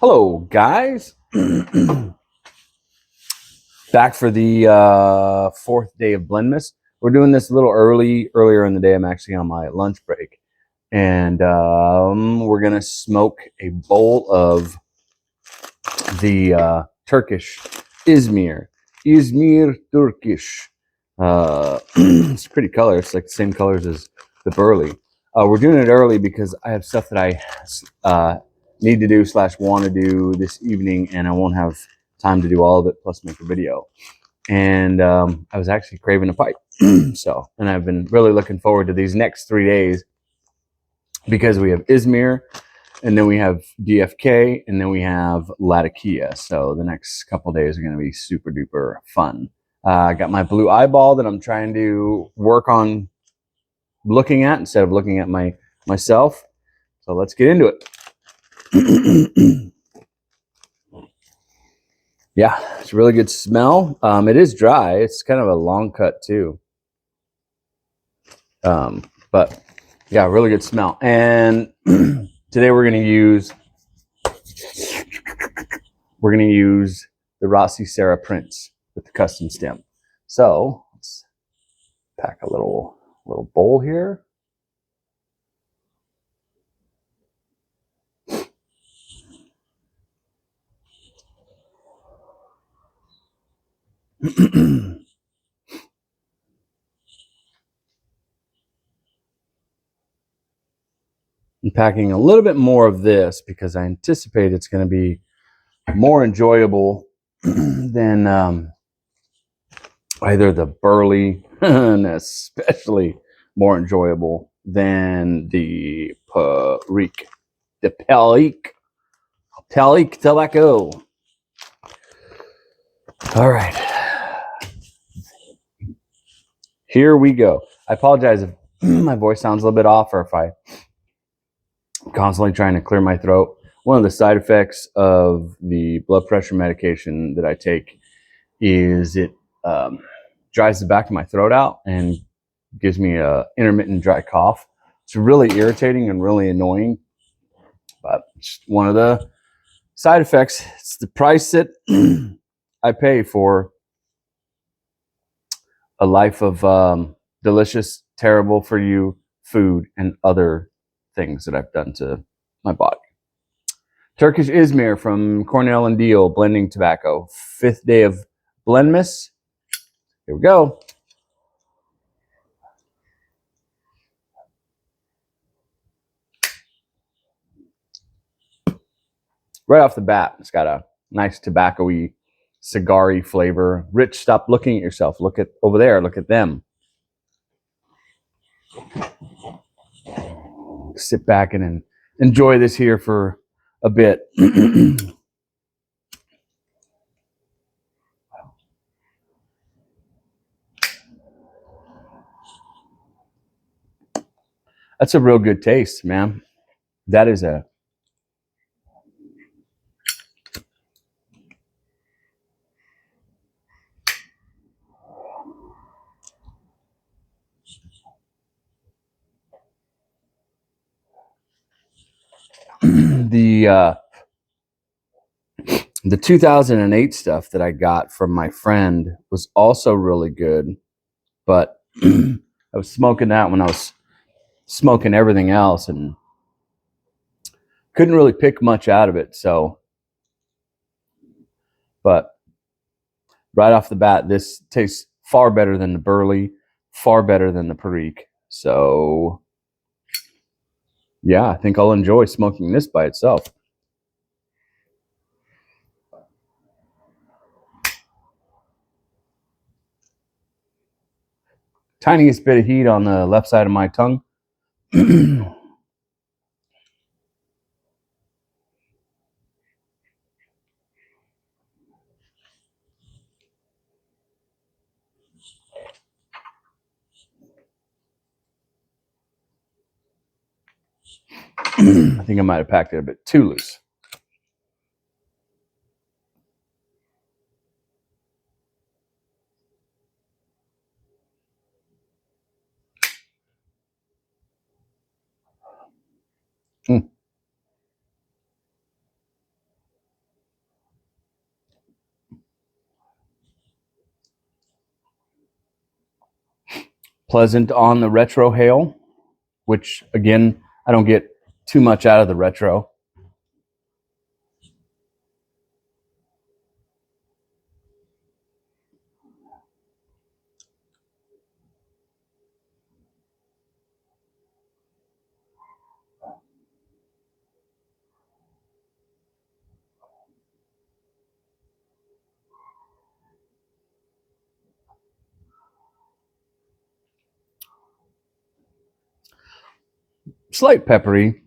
Hello, guys. Back for the fourth day of Blendmas. We're doing this a little earlier in the day. I'm actually on my lunch break. And we're going to smoke a bowl of the Turkish Iz-mir Tur-kish. It's a pretty color. It's like the same colors as the burley. We're doing it early because I have stuff that I need to do / want to do this evening, and I won't have time to do all of it plus make a video. And I was actually craving a pipe. And I've been really looking forward to these next 3 days because we have Izmir, and then we have DFK, and then we have Latakia. So the next couple days are going to be super duper fun. I got my blue eyeball that I'm trying to work on looking at instead of looking at myself. So let's get into it. Yeah, it's a really good smell. It is dry. It's kind of a long cut too. But yeah, really good smell. And today we're going to use the Rossi Sarah Prince with the custom stem. So let's pack a little bowl here. I'm packing a little bit more of this because I anticipate it's going to be more enjoyable than either the burley, and especially more enjoyable than the Perique. The Perique tobacco. All right. Here we go. I apologize if my voice sounds a little bit off or if I'm constantly trying to clear my throat. One of the side effects of the blood pressure medication that I take is it dries the back of my throat out and gives me a intermittent dry cough. It's really irritating and really annoying, but it's one of the side effects. It's the price that I pay for a life of delicious, terrible for you food and other things that I've done to my body. Turkish Iz-mir from Cornell and Deal Blending Tobacco. 5th day of Blendmas. Here we go. Right off the bat, it's got a nice tobacco-y, cigar-y flavor. Rich, stop looking at yourself. Look at over there. Look at them. Sit back and enjoy this here for a bit. That's a real good taste, man. That is a the 2008 stuff that I got from my friend was also really good, but I was smoking that when I was smoking everything else and couldn't really pick much out of it. So, but right off the bat, this tastes far better than the burley, far better than the Perique. So, yeah, I think I'll enjoy smoking this by itself. Tiniest bit of heat on the left side of my tongue. I think I might have packed it a bit too loose. Mm. pleasant on the retro hail, which again, I don't get too much out of the retro. Slight peppery.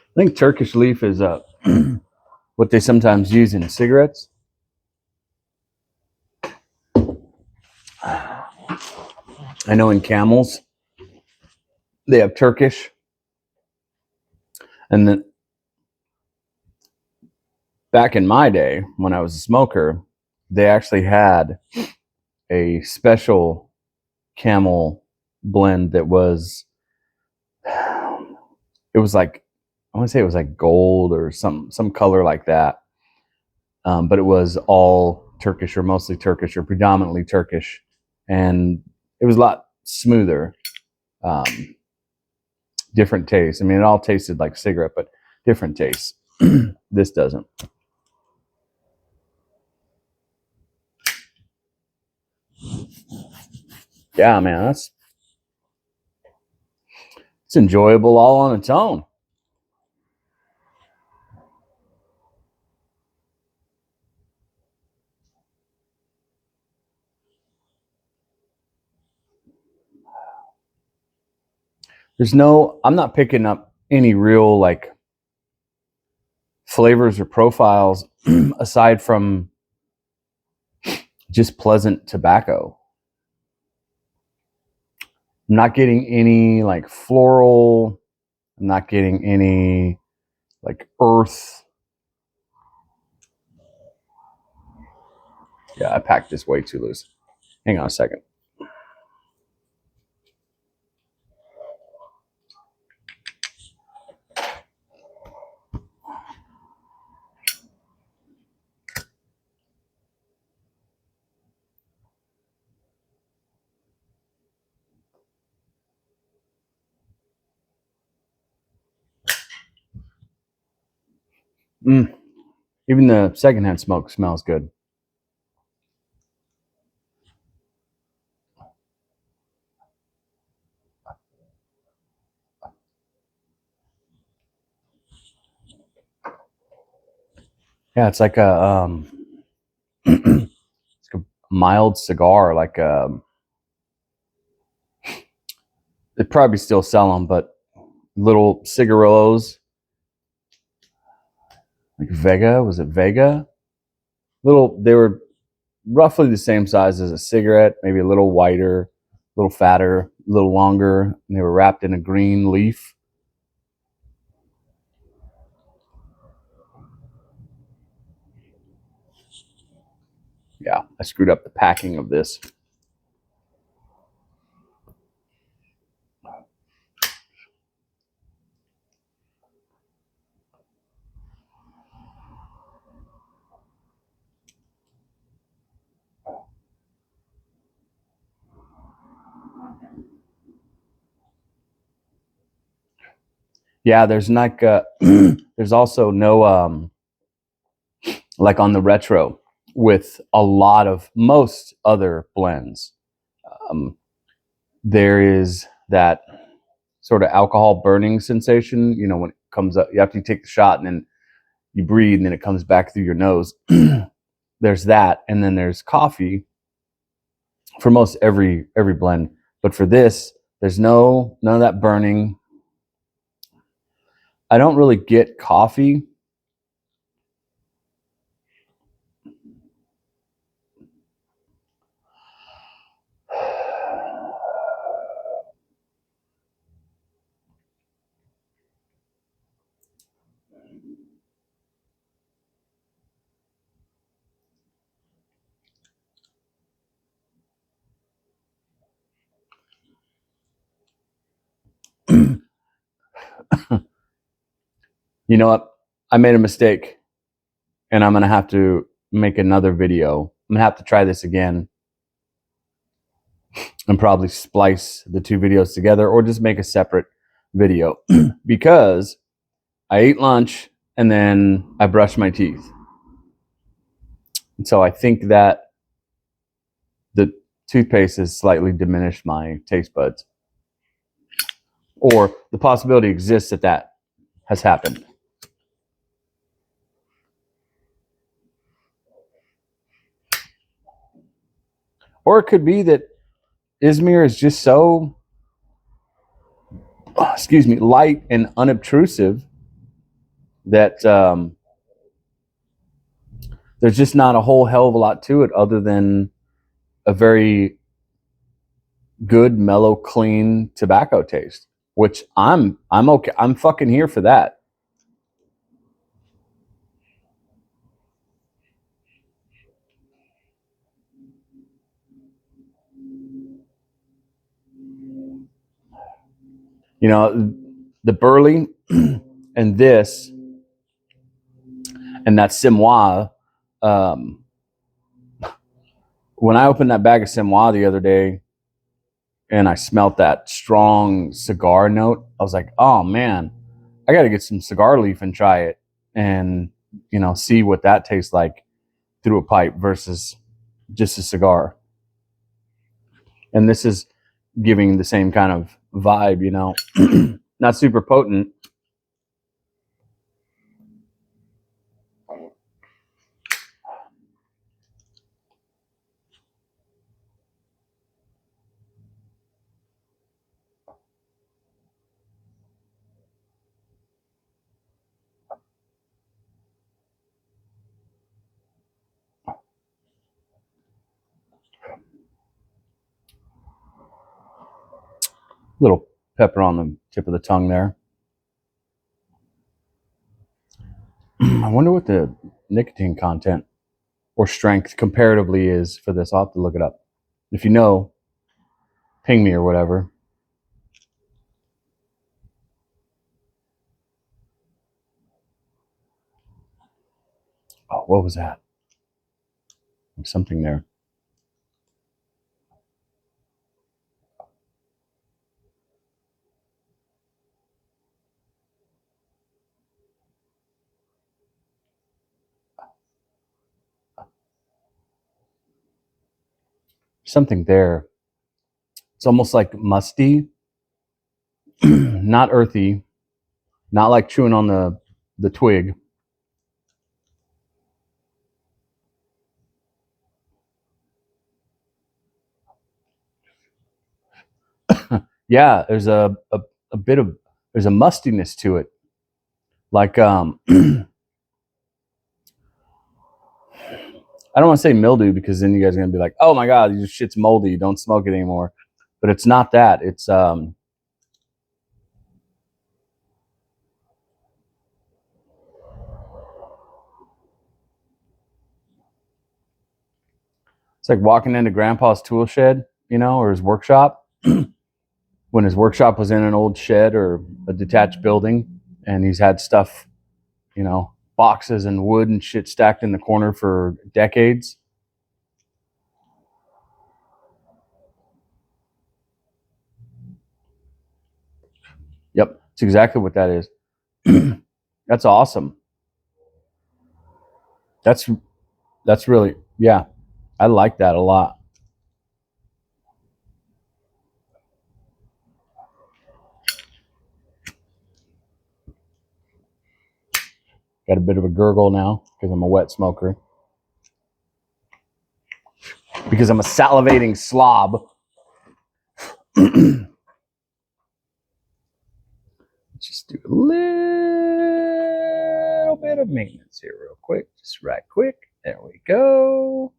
I think Turkish leaf is what they sometimes use in cigarettes. I know in Camels they have Turkish, and then back in my day when I was a smoker, they actually had a special Camel blend that was, it was like, I want to say it was like gold or some color like that, but it was all Turkish or mostly Turkish or predominantly Turkish, and it was a lot smoother. Different taste. I mean, it all tasted like cigarette, but different tastes. This doesn't. Yeah, man, it's enjoyable all on its own. I'm not picking up any real like flavors or profiles aside from just pleasant tobacco. I'm not getting any like floral. I'm not getting any like earth. Yeah, I packed this way too loose. Hang on a second. Even the secondhand smoke smells good. Yeah, it's like it's a mild cigar. Like they probably still sell them, but little cigarillos, like Vega. Was it Vega? Little. They were roughly the same size as a cigarette, maybe a little whiter, a little fatter, a little longer, and they were wrapped in a green leaf. Yeah, I screwed up the packing of this. Yeah, there's like there's also no like on the retro with a lot of most other blends. Um, there is that sort of alcohol burning sensation. You know, when it comes up, you have to take the shot and then you breathe and then it comes back through your nose. There's that, and then there's coffee for most every blend. But for this, there's none of that burning. I don't really get coffee. You know what? I made a mistake, and I'm going to have to make another video. I'm going to have to try this again and probably splice the two videos together or just make a separate video because I ate lunch and then I brushed my teeth. And so I think that the toothpaste has slightly diminished my taste buds, or the possibility exists that that has happened. Or it could be that Iz-mir is just so, light and unobtrusive that there's just not a whole hell of a lot to it other than a very good, mellow, clean tobacco taste, which I'm okay. I'm fucking here for that. You know, the burley and this and that Simois. When I opened that bag of Simois the other day and I smelt that strong cigar note, I was like, oh man, I got to get some cigar leaf and try it and, see what that tastes like through a pipe versus just a cigar. And this is giving the same kind of vibe, not super potent. Little pepper on the tip of the tongue there. I wonder what the nicotine content or strength comparatively is for this. I'll have to look it up. If you know, ping me or whatever. Oh, what was that? Something there. Something there. It's almost like musty, not earthy, not like chewing on the twig. Yeah, there's a bit of there's a mustiness to it. Like I don't want to say mildew because then you guys are gonna be like, oh my god, your shit's moldy, don't smoke it anymore. But it's not that. It's like walking into grandpa's tool shed, or his workshop. When his workshop was in an old shed or a detached building and he's had stuff, boxes and wood and shit stacked in the corner for decades. Yep, it's exactly what that is. That's awesome. That's really, yeah, I like that a lot. Got a bit of a gurgle now because I'm a wet smoker. Because I'm a salivating slob. Just do a little bit of maintenance here real quick. Just right quick. There we go.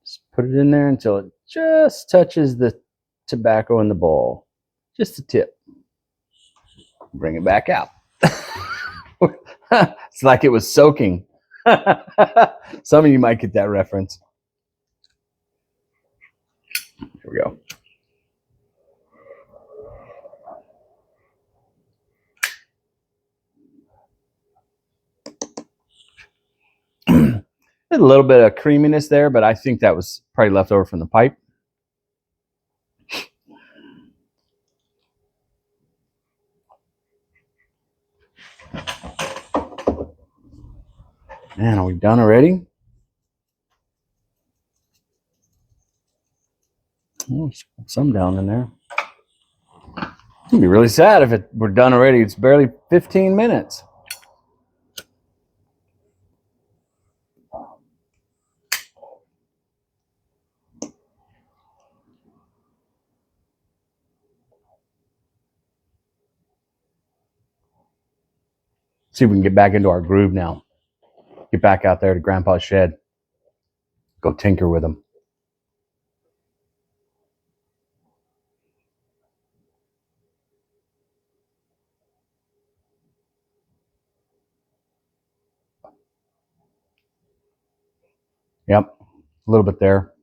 Just put it in there until it just touches the tobacco in the bowl. Just a tip. Bring it back out. It's like it was soaking. Some of you might get that reference. Here we go. A little bit of creaminess there, but I think that was probably left over from the pipe. Man, are we done already? Oh, some down in there. It's gonna be really sad if we're done already. It's barely 15 minutes. See if we can get back into our groove now. Get back out there to Grandpa's shed. Go tinker with him. Yep, a little bit there.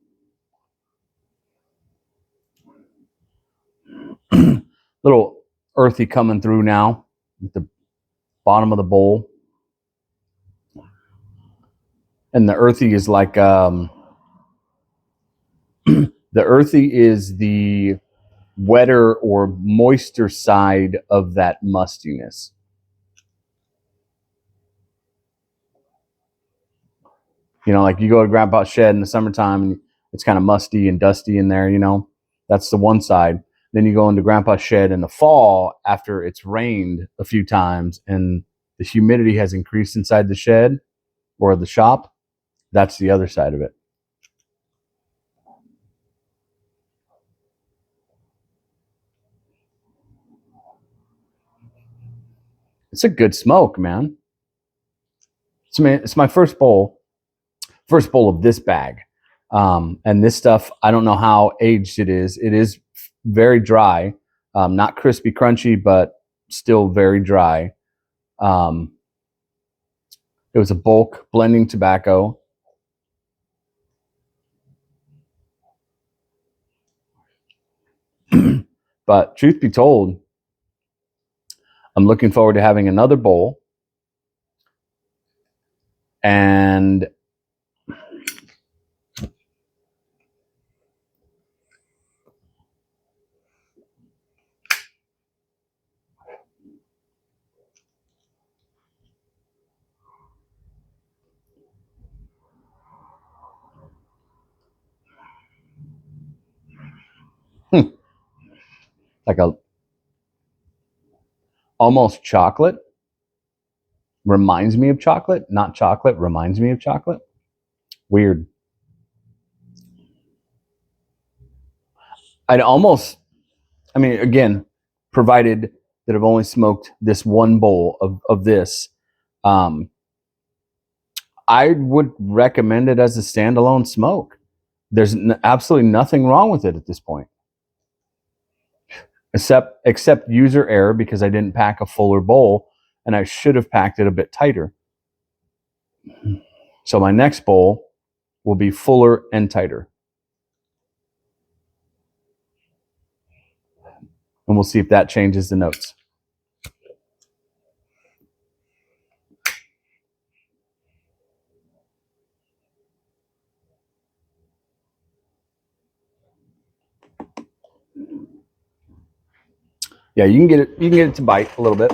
Little earthy coming through now at the bottom of the bowl. And the earthy is like the earthy is the wetter or moister side of that mustiness. You know, like you go to Grandpa's shed in the summertime and it's kind of musty and dusty in there, you know, that's the one side. Then you go into Grandpa's shed in the fall after it's rained a few times and the humidity has increased inside the shed or the shop. That's the other side of it. It's a good smoke, man. It's my first bowl of this bag. And this stuff, I don't know how aged it is. It is very dry, not crispy, crunchy, but still very dry. It was a bulk blending tobacco. But truth be told, I'm looking forward to having another bowl. And like a almost chocolate. Reminds me of chocolate, not chocolate, reminds me of chocolate. Weird. I mean, again, provided that I've only smoked this one bowl of this, I would recommend it as a standalone smoke. There's absolutely nothing wrong with it at this point. Except user error because I didn't pack a fuller bowl and I should have packed it a bit tighter. So my next bowl will be fuller and tighter. And we'll see if that changes the notes. Yeah, you can get it to bite a little bit.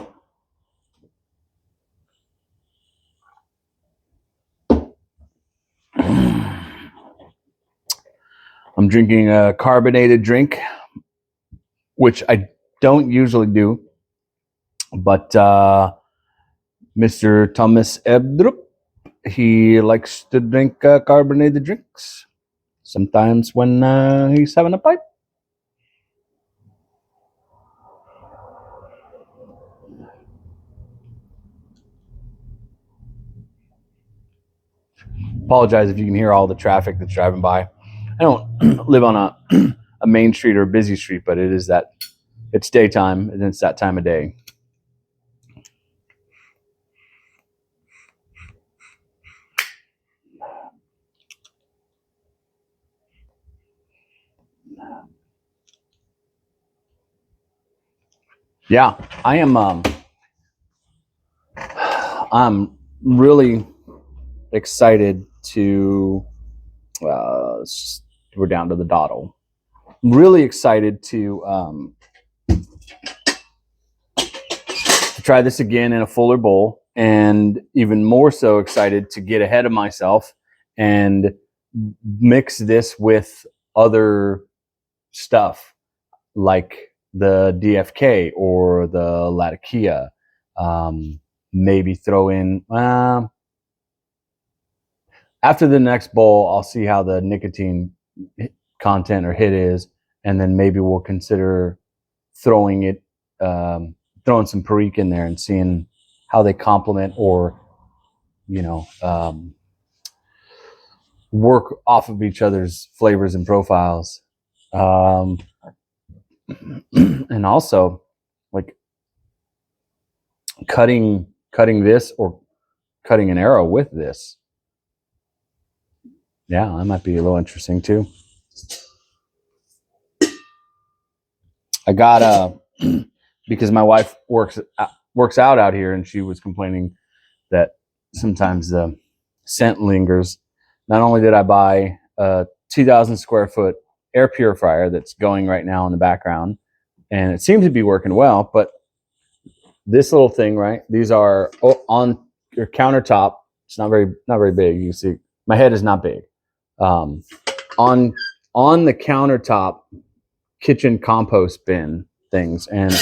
I'm drinking a carbonated drink, which I don't usually do, but Mr. Thomas Ebdrup, he likes to drink carbonated drinks sometimes when he's having a pipe. Apologize if you can hear all the traffic that's driving by. I don't live on a main street or a busy street, but it's daytime and it's that time of day. Yeah, I'm really excited to, we're down to the dottle. I'm really excited to try this again in a fuller bowl, and even more so excited to get ahead of myself and mix this with other stuff like the DFK or the Latakia. Maybe throw in, after the next bowl, I'll see how the nicotine content or hit is, and then maybe we'll consider throwing it, throwing some Perique in there and seeing how they complement or, you know, work off of each other's flavors and profiles. And also, like cutting this or cutting an arrow with this. Yeah, that might be a little interesting too. I got because my wife works out here, and she was complaining that sometimes the scent lingers. Not only did I buy a 2,000 square foot air purifier that's going right now in the background, and it seems to be working well, but this little thing, right? These are on your countertop. It's not very big. You can see my head is not big. On the countertop kitchen compost bin things, and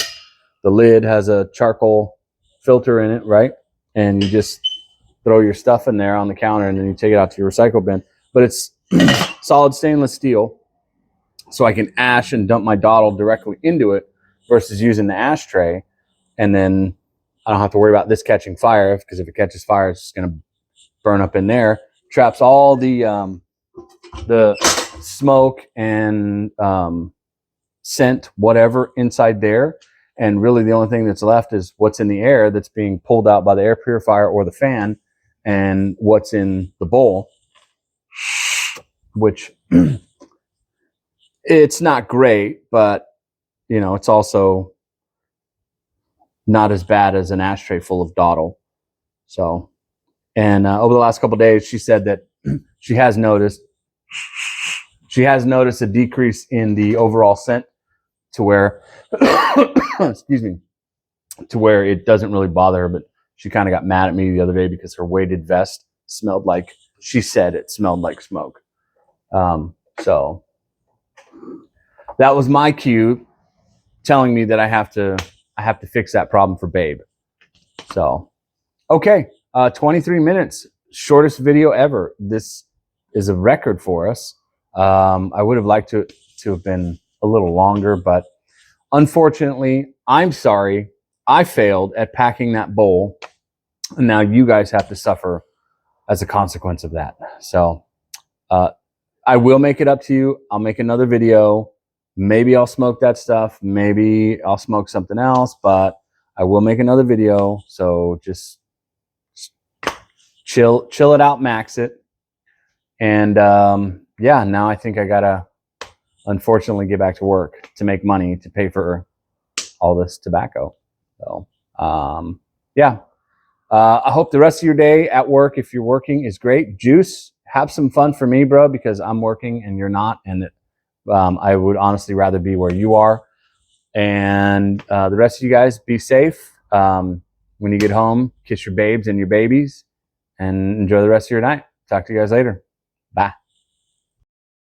the lid has a charcoal filter in it, right? And you just throw your stuff in there on the counter, and then you take it out to your recycle bin. But it's solid stainless steel, so I can ash and dump my dottle directly into it versus using the ashtray. And then I don't have to worry about this catching fire, because if it catches fire, it's just going to burn up in there. Traps all the smoke and scent, whatever, inside there. And really the only thing that's left is what's in the air that's being pulled out by the air purifier or the fan, and what's in the bowl, which it's not great, but you know, it's also not as bad as an ashtray full of dottle. So, and over the last couple of days, she said that she has noticed a decrease in the overall scent to where, excuse me, to where it doesn't really bother her. But she kind of got mad at me the other day because her weighted vest smelled like, she said it smelled like smoke. So that was my cue telling me that I have to fix that problem for Babe. So, okay, 23 minutes, shortest video ever. This is a record for us. I would have liked to have been a little longer, but unfortunately, I'm sorry, I failed at packing that bowl, and now you guys have to suffer as a consequence of that. So I will make it up to you. I'll make another video. Maybe I'll smoke that stuff. Maybe I'll smoke something else, but I will make another video. So just chill it out, max it. And yeah, now I think I gotta unfortunately get back to work to make money to pay for all this tobacco. So yeah, I hope the rest of your day at work, if you're working, is great. Juice, have some fun for me, bro, because I'm working and you're not, and I would honestly rather be where you are. And the rest of you guys, be safe. When you get home, kiss your babes and your babies, and enjoy the rest of your night. Talk to you guys later. Bye.